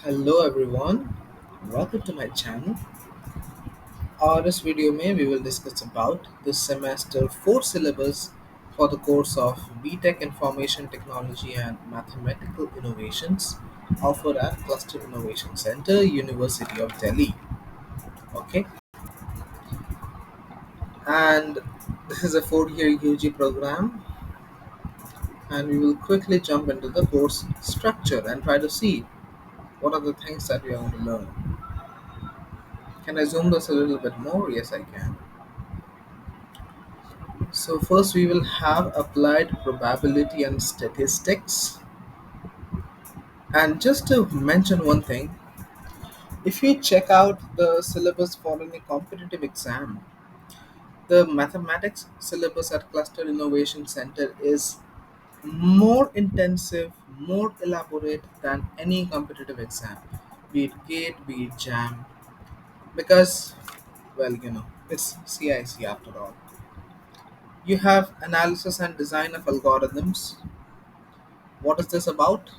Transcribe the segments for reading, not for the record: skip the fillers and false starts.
Hello everyone, welcome to my channel. This video we will discuss about this semester 4 syllabus for the course of B.Tech Information Technology and Mathematical Innovations offered at Cluster Innovation Center, University of Delhi. Okay, and this is a 4-year UG program, and we will quickly jump into the course structure and try to see what are the things that we are going to learn. Can I zoom this a little bit more? Yes, I can. So first we will have applied probability and statistics. And just to mention one thing, if you check out the syllabus for any competitive exam, the mathematics syllabus at Cluster Innovation Center is more intensive, more elaborate than any competitive exam, be it GATE, be it JAM, because, well, it's CIC after all. You have analysis and design of algorithms. What is this about?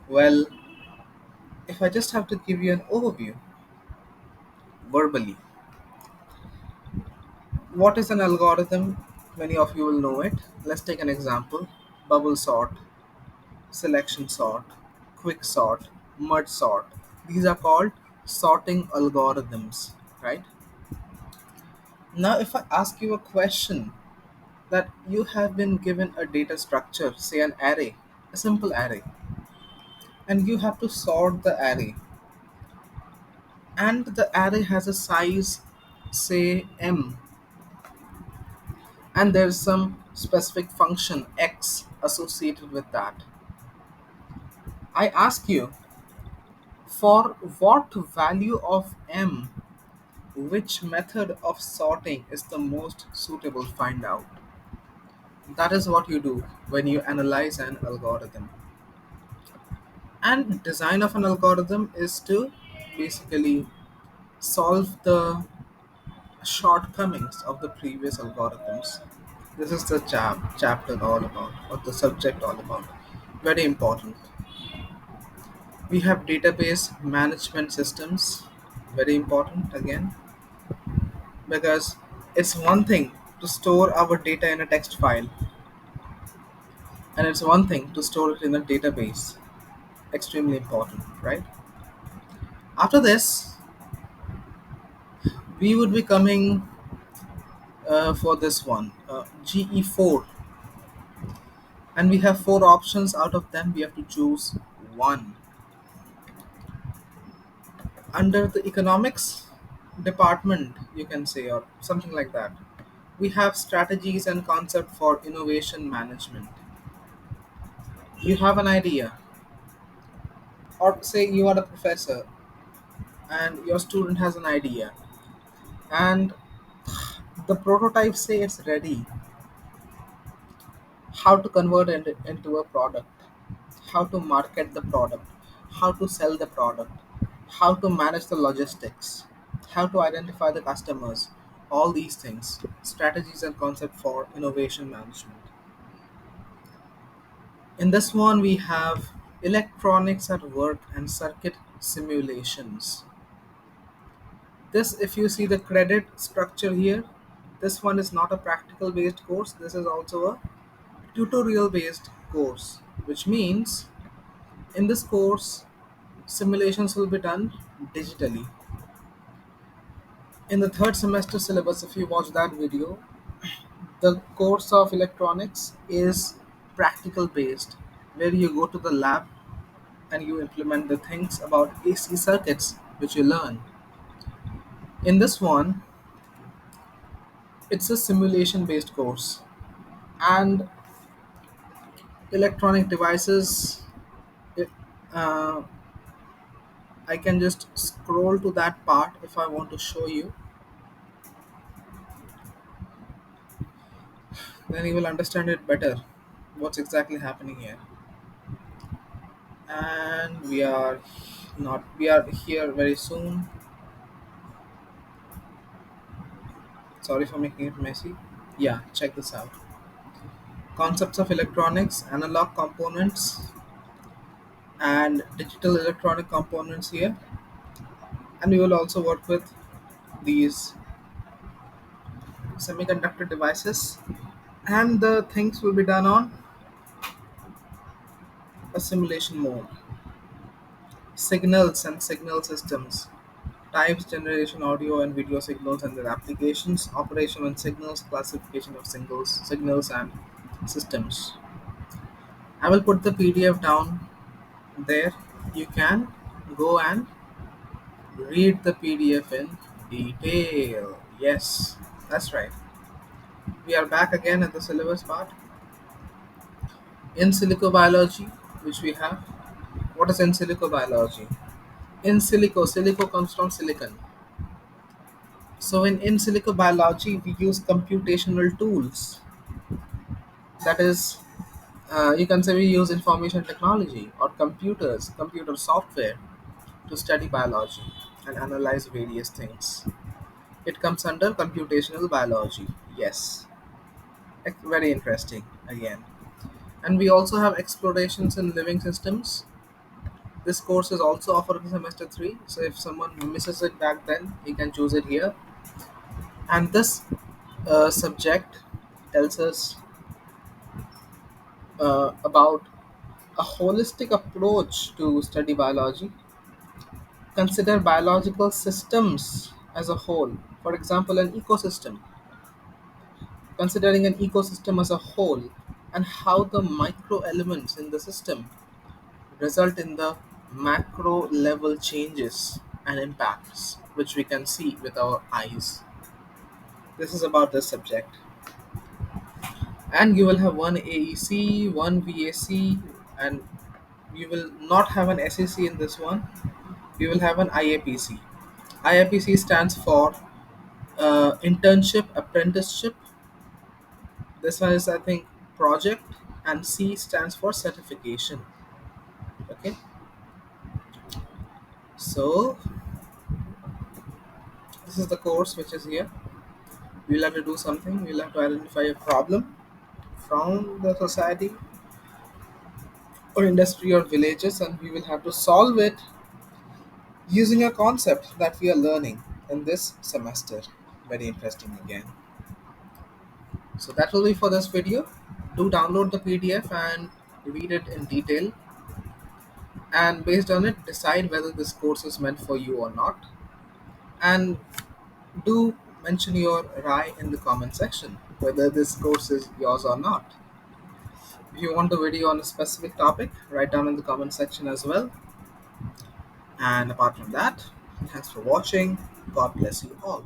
Well, if I just have to give you an overview verbally, what is an algorithm? Many of you will know it. Let's take an example: bubble sort, selection sort, quick sort, merge sort. These are called sorting algorithms, right? Now, if I ask you a question that you have been given a data structure, say an array, a simple array, and you have to sort the array, and the array has a size, say m, and there's some specific function x associated with that. I ask you, for what value of m, which method of sorting is the most suitable? Find out. That is what you do when you analyze an algorithm. And design of an algorithm is to basically solve the shortcomings of the previous algorithms. This is the chapter all about, or the subject all about. Very important. We have database management systems, very important again, because it's one thing to store our data in a text file, and it's one thing to store it in a database. Extremely important, right? After this, we would be coming for this one, GE4, and we have four options. Out of them, we have to choose one. Under the economics department, you can say, or something like that, we have strategies and concept for innovation management. You have an idea, or say you are a professor and your student has an idea, and the prototype say it's ready. How to convert it into a product, how to market the product, how to sell the product, how to manage the logistics, how to identify the customers, all these things, strategies and concept for innovation management. In this one, we have electronics at work and circuit simulations. This, if you see the credit structure here, this one is not a practical based course. This is also a tutorial based course, which means in this course, simulations will be done digitally. In the third semester syllabus, if you watch that video, the course of electronics is practical based, where you go to the lab and you implement the things about AC circuits which you learn. In this one, it's a simulation based course, and electronic devices, it, uh, I can just scroll to that part if I want to show you, then you will understand it better what's exactly happening here. And we are here very soon. Sorry for making it messy. Yeah, check this out. Concepts of electronics, analog components, and digital electronic components here, and we will also work with these semiconductor devices, and the things will be done on a simulation mode, signals and signal systems, types, generation, audio and video signals and their applications, operation on signals, classification of signals and systems. I will put the PDF down there. You can go and read the PDF in detail. Yes, that's right. We are back again at the syllabus part. In silico biology, which we have. What is in silico biology? Silico comes from silicon. So in silico biology, we use computational tools. That is, you can say we use information technology or computer software to study biology and analyze various things. It comes under computational biology. Yes, very interesting again. And we also have explorations in living systems. This course is also offered in semester 3, so if someone misses it back then, he can choose it here. And this subject tells us about a holistic approach to study biology. Consider biological systems as a whole. For example, an ecosystem. Considering an ecosystem as a whole and how the micro elements in the system result in the macro level changes and impacts which we can see with our eyes. This is about this subject. And you will have one AEC, one VAC, and you will not have an SEC in this one. You will have an IAPC. IAPC stands for internship, apprenticeship. This one is, I think, project, and C stands for certification. Okay, so this is the course which is here. We'll have to do something. We'll have to identify a problem from the society or industry or villages, and we will have to solve it using a concept that we are learning in this semester. Very interesting again. So that will be for this video. Do download the PDF and read it in detail, and based on it decide whether this course is meant for you or not, and do mention your Rai in the comment section whether this course is yours or not. If you want a video on a specific topic, write down in the comment section as well. And apart from that, thanks for watching. God bless you all.